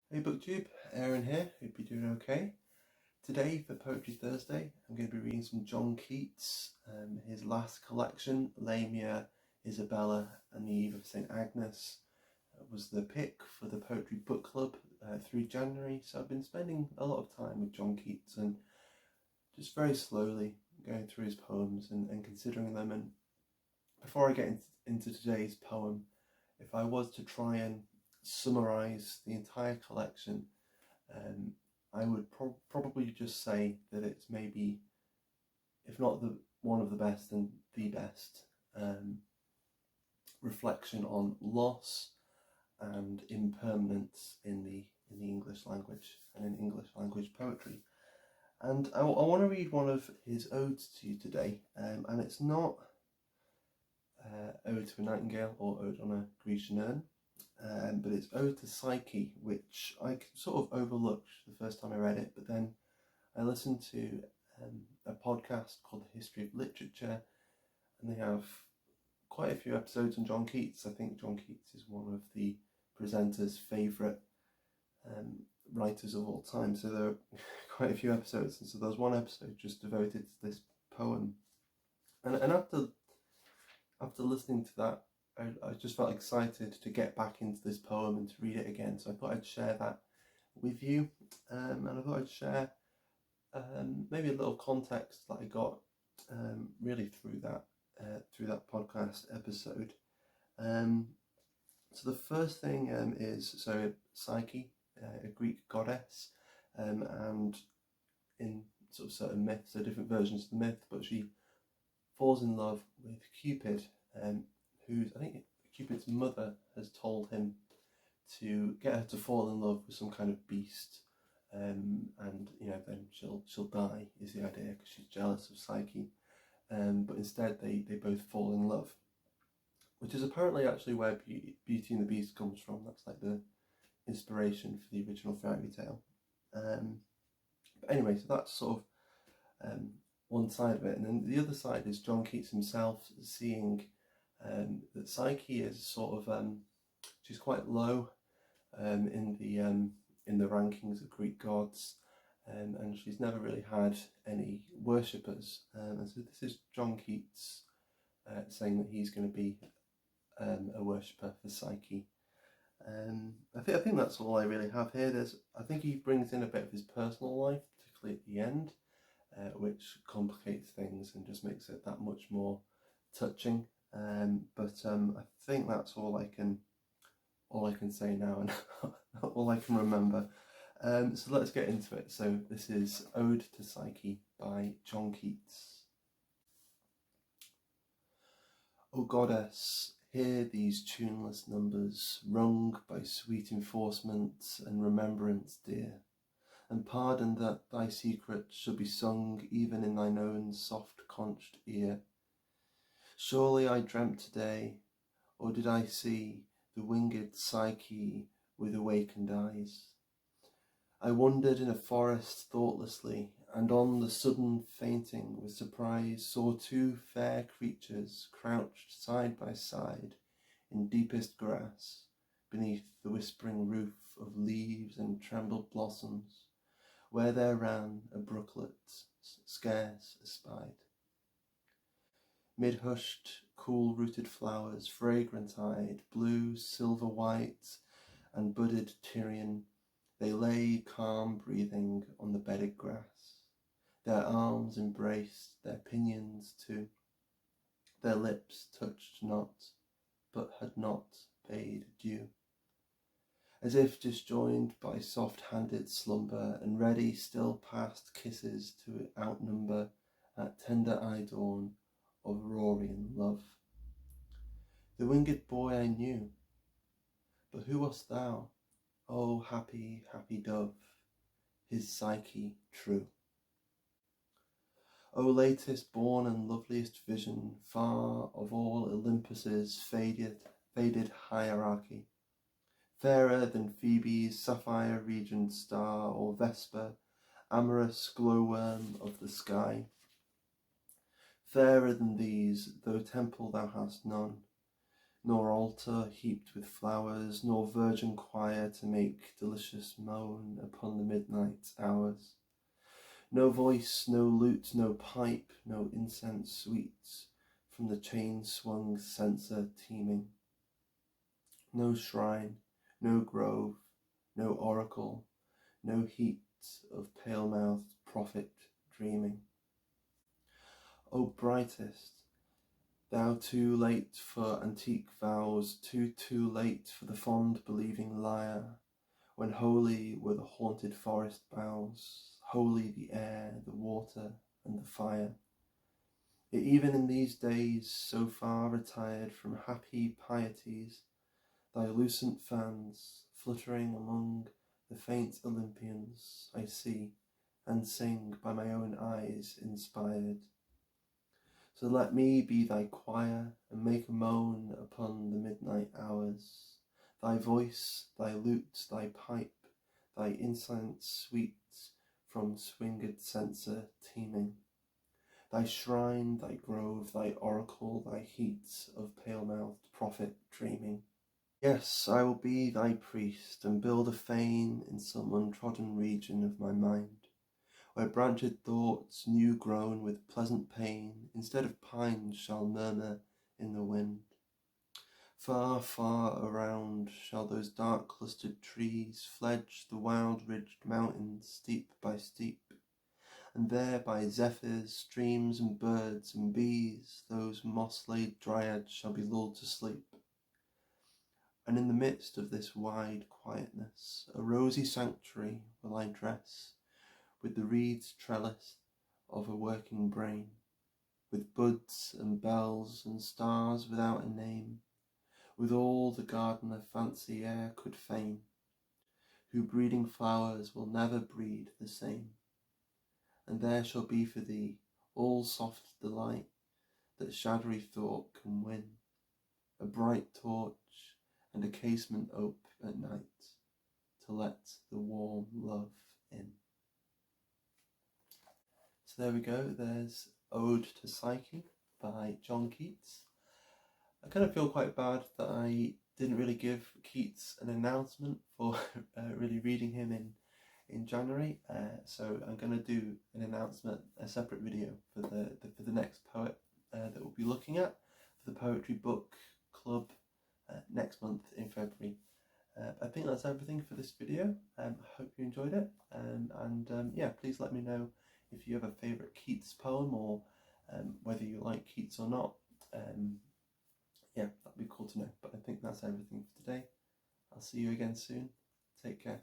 Hey BookTube, Aaron here, hope you're doing okay. Today for Poetry Thursday I'm going to be reading some John Keats. His last collection, Lamia, Isabella and the Eve of St Agnes, was the pick for the Poetry Book Club through January, so I've been spending a lot of time with John Keats and just very slowly going through his poems and considering them. And before I get into today's poem, if I was to try and summarise the entire collection, I would probably just say that it's maybe, if not one of the best, then the best reflection on loss and impermanence in the English language and in English language poetry. And I want to read one of his odes to you today, and it's not Ode to a Nightingale or Ode on a Grecian Urn, but it's Ode to Psyche, which I sort of overlooked the first time I read it, but then I listened to a podcast called The History of Literature, and they have quite a few episodes on John Keats. I think John Keats is one of the presenter's favourite writers of all time, so there are quite a few episodes, and so there's one episode just devoted to this poem, and after listening to that, I just felt excited to get back into this poem and to read it again, so I thought I'd share that with you, and I thought I'd share maybe a little context that I got really through that podcast episode. So the first thing is Psyche, a Greek goddess, and in sort of certain myths, so different versions of the myth, but she falls in love with Cupid, who's, I think Cupid's mother has told him to get her to fall in love with some kind of beast, and then she'll die, is the idea, because she's jealous of Psyche. But instead they both fall in love, which is apparently actually where Beauty and the Beast comes from. That's like the inspiration for the original fairy tale. But anyway, so that's sort of one side of it, and then the other side is John Keats himself seeing that Psyche is sort of she's quite low in the rankings of Greek gods, and she's never really had any worshippers, and so this is John Keats saying that he's going to be a worshipper for Psyche. I think that's all I really have here. I think he brings in a bit of his personal life, particularly at the end, which complicates things and just makes it that much more touching. But I think that's all I can say now, and all I can remember. So let's get into it. So this is Ode to Psyche by John Keats. O goddess, hear these tuneless numbers, rung by sweet enforcement and remembrance dear, and pardon that thy secret should be sung even in thine own soft-conched ear. Surely I dreamt today, or did I see the winged Psyche with awakened eyes? I wandered in a forest thoughtlessly, and on the sudden fainting with surprise saw two fair creatures crouched side by side in deepest grass, beneath the whispering roof of leaves and trembled blossoms, where there ran a brooklet scarce espied. Mid hushed, cool-rooted flowers, fragrant-eyed, blue, silver-white, and budded Tyrian, they lay calm-breathing on the bedded grass. Their arms embraced, their pinions too. Their lips touched not, but had not paid due. As if disjoined by soft-handed slumber, and ready still past kisses to outnumber at tender-eye dawn of Aurorian love. The winged boy I knew, but who wast thou, O happy, happy dove, his Psyche true? O latest born and loveliest vision, far of all Olympus's faded hierarchy, fairer than Phoebe's sapphire regent star, or Vesper, amorous glowworm of the sky. Fairer than these, though temple thou hast none, nor altar heaped with flowers, nor virgin choir to make delicious moan upon the midnight hours. No voice, no lute, no pipe, no incense sweets from the chain-swung censer teeming. No shrine, no grove, no oracle, no heat of pale-mouthed prophet dreaming. O brightest, thou too late for antique vows, too late for the fond believing lyre, when holy were the haunted forest boughs, holy the air, the water, and the fire. Yet even in these days, so far retired from happy pieties, thy lucent fans, fluttering among the faint Olympians, I see, and sing by my own eyes inspired. So let me be thy choir, and make a moan upon the midnight hours. Thy voice, thy lute, thy pipe, thy incense sweet from swinged censer teeming. Thy shrine, thy grove, thy oracle, thy heat of pale-mouthed prophet dreaming. Yes, I will be thy priest, and build a fane in some untrodden region of my mind, where branched thoughts, new grown with pleasant pain, instead of pines shall murmur in the wind. Far, far around shall those dark clustered trees fledge the wild-ridged mountains steep by steep, and there by zephyrs, streams, and birds and bees, those moss-laid dryads shall be lulled to sleep. And in the midst of this wide quietness, a rosy sanctuary will I dress, with the reeds trellis of a working brain, with buds and bells and stars without a name, with all the gardener fancy e'er could feign, who breeding flowers will never breed the same. And there shall be for thee all soft delight that shadowy thought can win, a bright torch and a casement ope at night, to let the warm love in. So there we go, there's Ode to Psyche by John Keats. I kind of feel quite bad that I didn't really give Keats an announcement for really reading him in January, so I'm going to do an announcement, a separate video for the next poet that we'll be looking at for the Poetry Book Club next month in February. I think that's everything for this video. I hope you enjoyed it, and yeah, please let me know if you have a favourite Keats poem, or whether you like Keats or not. Yeah, that'd be cool to know. But I think that's everything for today. I'll see you again soon. Take care.